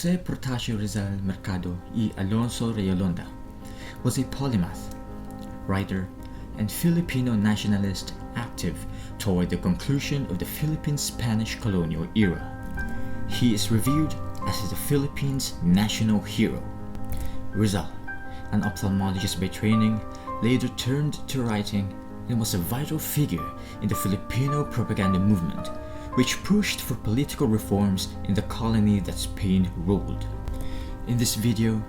Jose Portacio Rizal Mercado y Alonso Reyolonda was a polymath, writer, and Filipino nationalist active toward the conclusion of the Philippine-Spanish colonial era. He is revered as the Philippines' national hero. Rizal, an ophthalmologist by training, later turned to writing and was a vital figure in the Filipino propaganda movement, which pushed for political reforms in the colony that Spain ruled. In this video,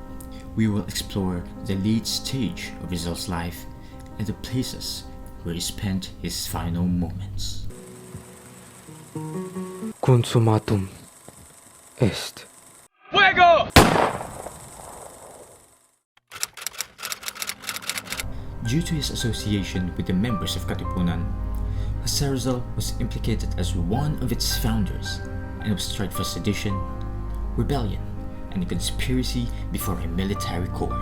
we will explore the late stage of Rizal's life and the places where he spent his final moments. Consumatum est. Fuego! Due to his association with the members of Katipunan, Jose Rizal was implicated as one of its founders and was tried for sedition, rebellion, and a conspiracy before a military court.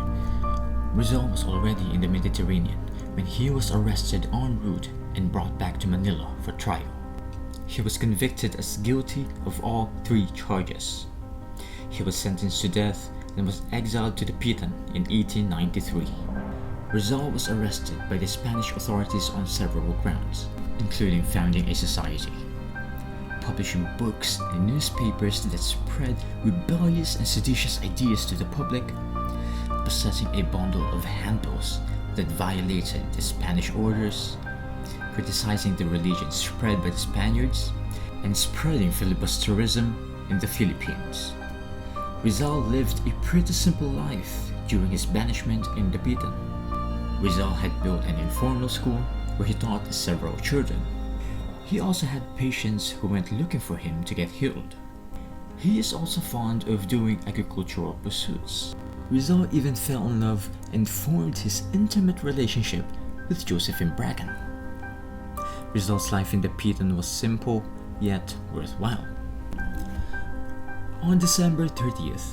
Rizal was already in the Mediterranean when he was arrested en route and brought back to Manila for trial. He was convicted as guilty of all 3 charges. He was sentenced to death and was exiled to the Pitan in 1893. Rizal was arrested by the Spanish authorities on several grounds, including founding a society, publishing books and newspapers that spread rebellious and seditious ideas to the public, possessing a bundle of handbills that violated the Spanish orders, criticizing the religion spread by the Spaniards, and spreading filibusterism in the Philippines. Rizal lived a pretty simple life during his banishment in the Pitan. Rizal had built an informal school where he taught several children. He also had patients who went looking for him to get healed. He is also fond of doing agricultural pursuits. Rizal even fell in love and formed his intimate relationship with Josephine Bragan. Rizal's life in the Pitan was simple yet worthwhile. On December 30th,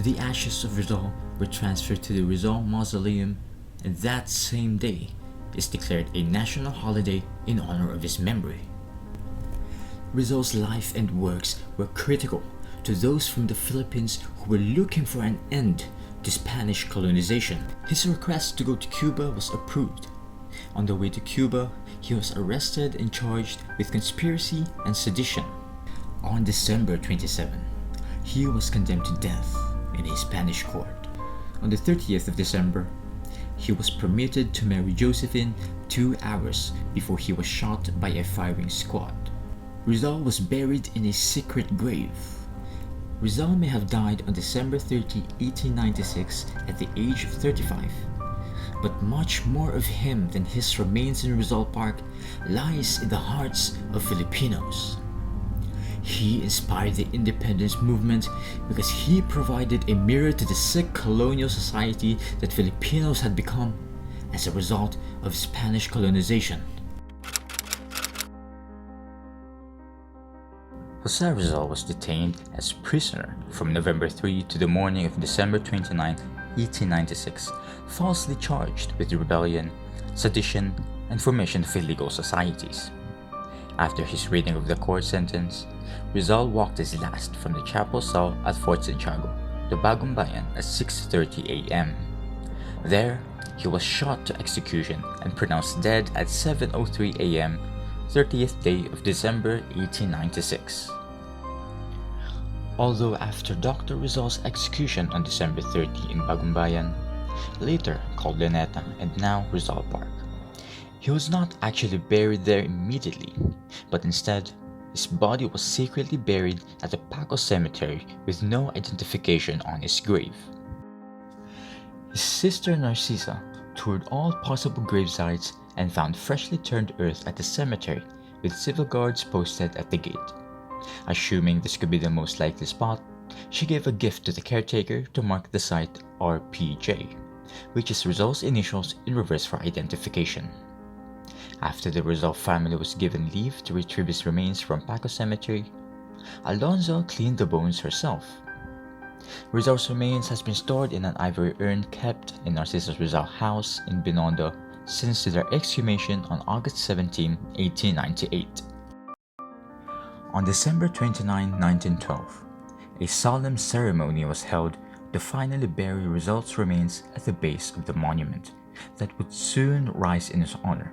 the ashes of Rizal were transferred to the Rizal Mausoleum, and that same day is declared a national holiday in honor of his memory. Rizal's life and works were critical to those from the Philippines who were looking for an end to Spanish colonization. His request to go to Cuba was approved. On the way to Cuba, he was arrested and charged with conspiracy and sedition. On December 27, he was condemned to death in a Spanish court. On the 30th of December, he was permitted to marry Josephine 2 hours before he was shot by a firing squad. Rizal was buried in a secret grave. Rizal may have died on December 30, 1896 at the age of 35, but much more of him than his remains in Rizal Park lies in the hearts of Filipinos. He inspired the independence movement because he provided a mirror to the sick colonial society that Filipinos had become as a result of Spanish colonization. Jose Rizal was detained as prisoner from November 3 to the morning of December 29, 1896, falsely charged with rebellion, sedition, and formation of illegal societies. After his reading of the court sentence, Rizal walked his last from the chapel cell at Fort Santiago to Bagong Bayan at 6:30 a.m. There, he was shot to execution and pronounced dead at 7:03 a.m., 30th day of December 1896. Although after Dr. Rizal's execution on December 30 in Bagong Bayan, later called Luneta and now Rizal Park, he was not actually buried there immediately, but instead, his body was secretly buried at the Paco Cemetery with no identification on his grave. His sister Narcisa toured all possible grave sites and found freshly turned earth at the cemetery with civil guards posted at the gate. Assuming this could be the most likely spot, she gave a gift to the caretaker to mark the site RPJ, which is Rizal's initials in reverse for identification. After the Rizal family was given leave to retrieve his remains from Paco Cemetery, Alonzo cleaned the bones herself. Rizal's remains has been stored in an ivory urn kept in Narciso's Rizal house in Binondo since their exhumation on August 17, 1898. On December 29, 1912, A solemn ceremony was held to finally bury Rizal's remains at the base of the monument that would soon rise in his honor.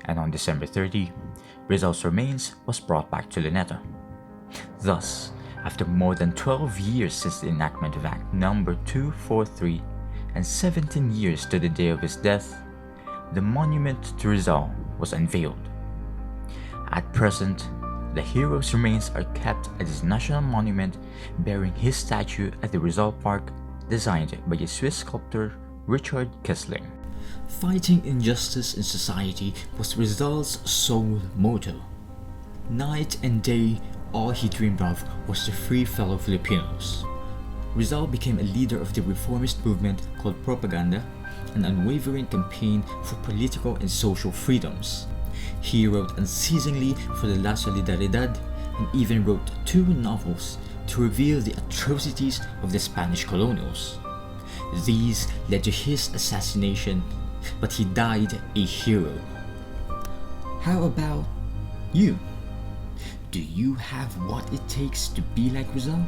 And on December 30, Rizal's remains was brought back to Luneta. Thus, after more than 12 years since the enactment of Act No. 243 and 17 years to the day of his death, the monument to Rizal was unveiled. At present, the hero's remains are kept at his national monument bearing his statue at the Rizal Park, designed by the Swiss sculptor Richard Kessling. Fighting injustice in society was Rizal's sole motto. Night and day, all he dreamed of was to free fellow Filipinos. Rizal became a leader of the reformist movement called Propaganda, an unwavering campaign for political and social freedoms. He wrote unceasingly for the La Solidaridad and even wrote 2 novels to reveal the atrocities of the Spanish colonials. These led to his assassination, but he died a hero. How about you? Do you have what it takes to be like Rizal?